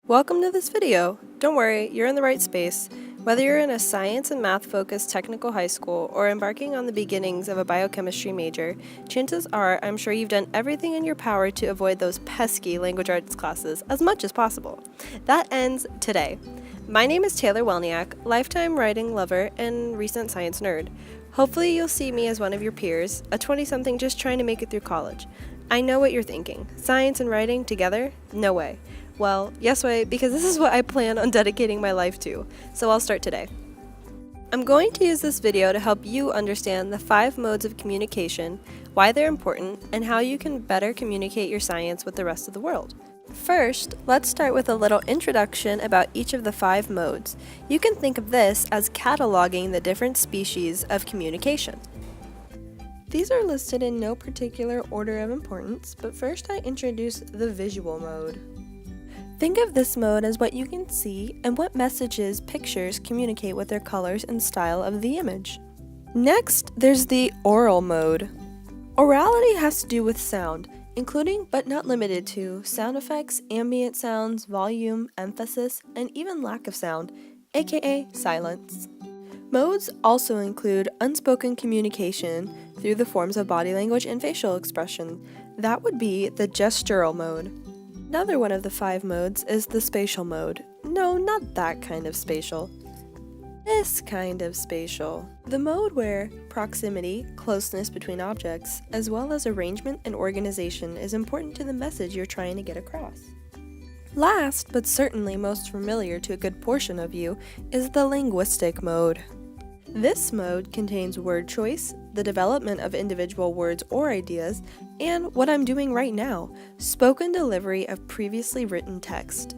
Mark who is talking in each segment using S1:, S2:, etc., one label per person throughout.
S1: Welcome to this video. Don't worry, you're in the right space. Whether you're in a science and math-focused technical high school or embarking on the beginnings of a biochemistry major, chances are I'm sure you've done everything in your power to avoid those pesky language arts classes as much as possible. That ends today. My name is Taylor Welniak, lifetime writing lover and recent science nerd. Hopefully you'll see me as one of your peers, a 20-something just trying to make it through college. I know what you're thinking. Science and writing together? No way. Well, yes way, because this is what I plan on dedicating my life to, so I'll start today. I'm going to use this video to help you understand the 5 modes of communication, why they're important, and how you can better communicate your science with the rest of the world. First, let's start with a little introduction about each of the 5 modes. You can think of this as cataloging the different species of communication. These are listed in no particular order of importance, but first I introduce the visual mode. Think of this mode as what you can see and what messages pictures communicate with their colors and style of the image. Next, there's the oral mode. Orality has to do with sound, including but not limited to sound effects, ambient sounds, volume, emphasis, and even lack of sound, aka silence. Modes also include unspoken communication through the forms of body language and facial expression. That would be the gestural mode. Another one of the 5 modes is the spatial mode. No, not that kind of spatial. This kind of spatial. The mode where proximity, closeness between objects, as well as arrangement and organization is important to the message you're trying to get across. Last, but certainly most familiar to a good portion of you, is the linguistic mode. This mode contains word choice, the development of individual words or ideas, and what I'm doing right now, spoken delivery of previously written text.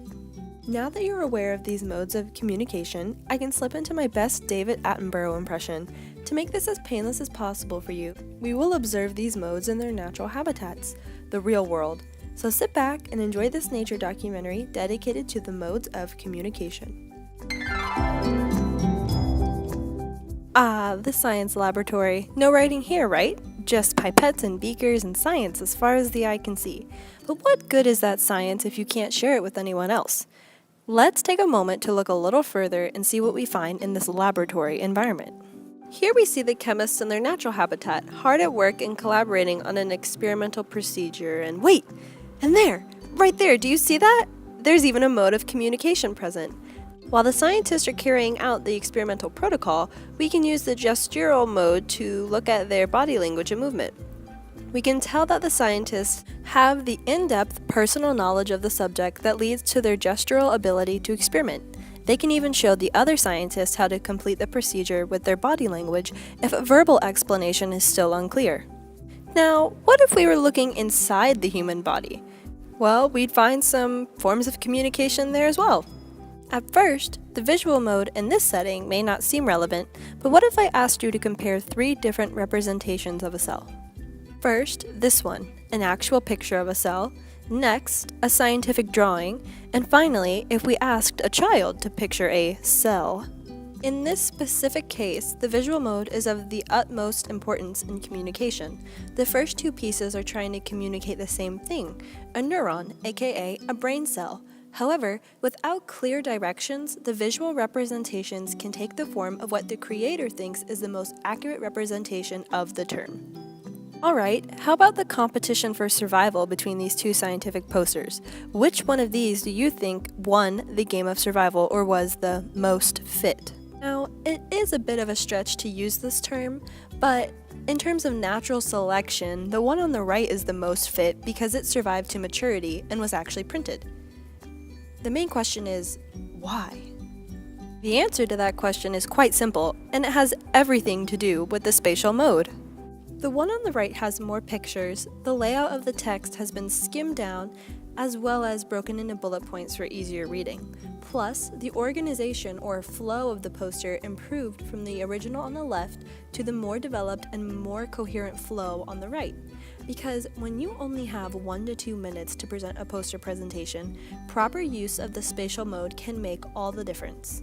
S1: Now that you're aware of these modes of communication, I can slip into my best David Attenborough impression. To make this as painless as possible for you, we will observe these modes in their natural habitats, the real world. So sit back and enjoy this nature documentary dedicated to the modes of communication. The science laboratory. No writing here, right? Just pipettes and beakers and science as far as the eye can see. But what good is that science if you can't share it with anyone else? Let's take a moment to look a little further and see what we find in this laboratory environment. Here we see the chemists in their natural habitat, hard at work and collaborating on an experimental procedure. And wait! And there! Right there, do you see that? There's even a mode of communication present. While the scientists are carrying out the experimental protocol, we can use the gestural mode to look at their body language and movement. We can tell that the scientists have the in-depth personal knowledge of the subject that leads to their gestural ability to experiment. They can even show the other scientists how to complete the procedure with their body language if a verbal explanation is still unclear. Now, what if we were looking inside the human body? Well, we'd find some forms of communication there as well. At first, the visual mode in this setting may not seem relevant, but what if I asked you to compare 3 different representations of a cell? First, this one, an actual picture of a cell. Next, a scientific drawing. And finally, if we asked a child to picture a cell. In this specific case, the visual mode is of the utmost importance in communication. The first 2 pieces are trying to communicate the same thing, a neuron, aka a brain cell. However, without clear directions, the visual representations can take the form of what the creator thinks is the most accurate representation of the term. Alright, how about the competition for survival between these 2 scientific posters? Which one of these do you think won the game of survival or was the most fit? Now, it is a bit of a stretch to use this term, but in terms of natural selection, the one on the right is the most fit because it survived to maturity and was actually printed. The main question is, why? The answer to that question is quite simple, and it has everything to do with the spatial mode. The one on the right has more pictures, the layout of the text has been skimmed down, as well as broken into bullet points for easier reading. Plus, the organization or flow of the poster improved from the original on the left to the more developed and more coherent flow on the right. Because when you only have 1 to 2 minutes to present a poster presentation, proper use of the spatial mode can make all the difference.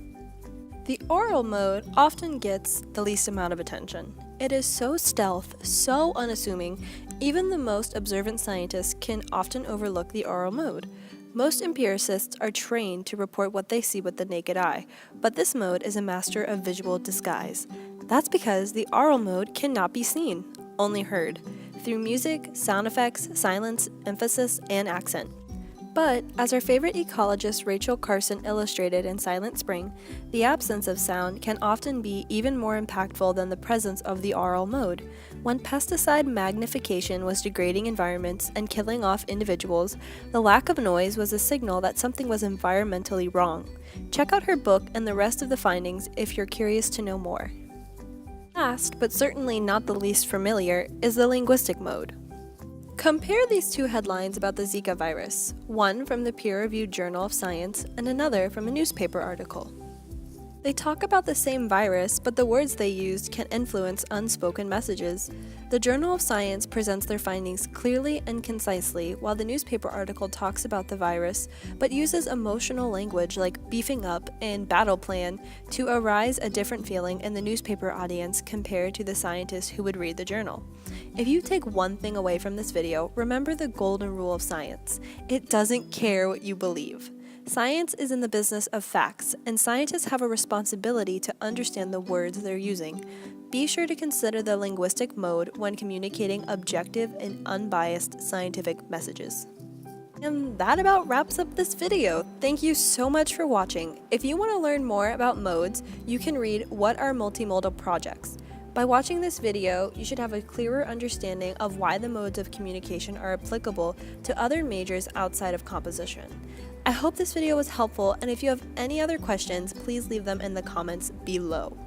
S1: The oral mode often gets the least amount of attention. It is so stealth, so unassuming, even the most observant scientists can often overlook the oral mode. Most empiricists are trained to report what they see with the naked eye, but this mode is a master of visual disguise. That's because the aural mode cannot be seen, only heard, through music, sound effects, silence, emphasis, and accent. But, as our favorite ecologist Rachel Carson illustrated in Silent Spring, the absence of sound can often be even more impactful than the presence of the aural mode. When pesticide magnification was degrading environments and killing off individuals, the lack of noise was a signal that something was environmentally wrong. Check out her book and the rest of the findings if you're curious to know more. Last, but certainly not the least familiar, is the linguistic mode. Compare these two headlines about the Zika virus, one from the peer-reviewed Journal of Science and another from a newspaper article. They talk about the same virus, but the words they used can influence unspoken messages. The Journal of Science presents their findings clearly and concisely, while the newspaper article talks about the virus, but uses emotional language like beefing up and battle plan to arise a different feeling in the newspaper audience compared to the scientists who would read the journal. If you take one thing away from this video, remember the golden rule of science. It doesn't care what you believe. Science is in the business of facts, and scientists have a responsibility to understand the words they're using. Be sure to consider the linguistic mode when communicating objective and unbiased scientific messages. And that about wraps up this video. Thank you so much for watching. If you want to learn more about modes, you can read What Are Multimodal Projects? By watching this video, you should have a clearer understanding of why the modes of communication are applicable to other majors outside of composition. I hope this video was helpful, and if you have any other questions, please leave them in the comments below.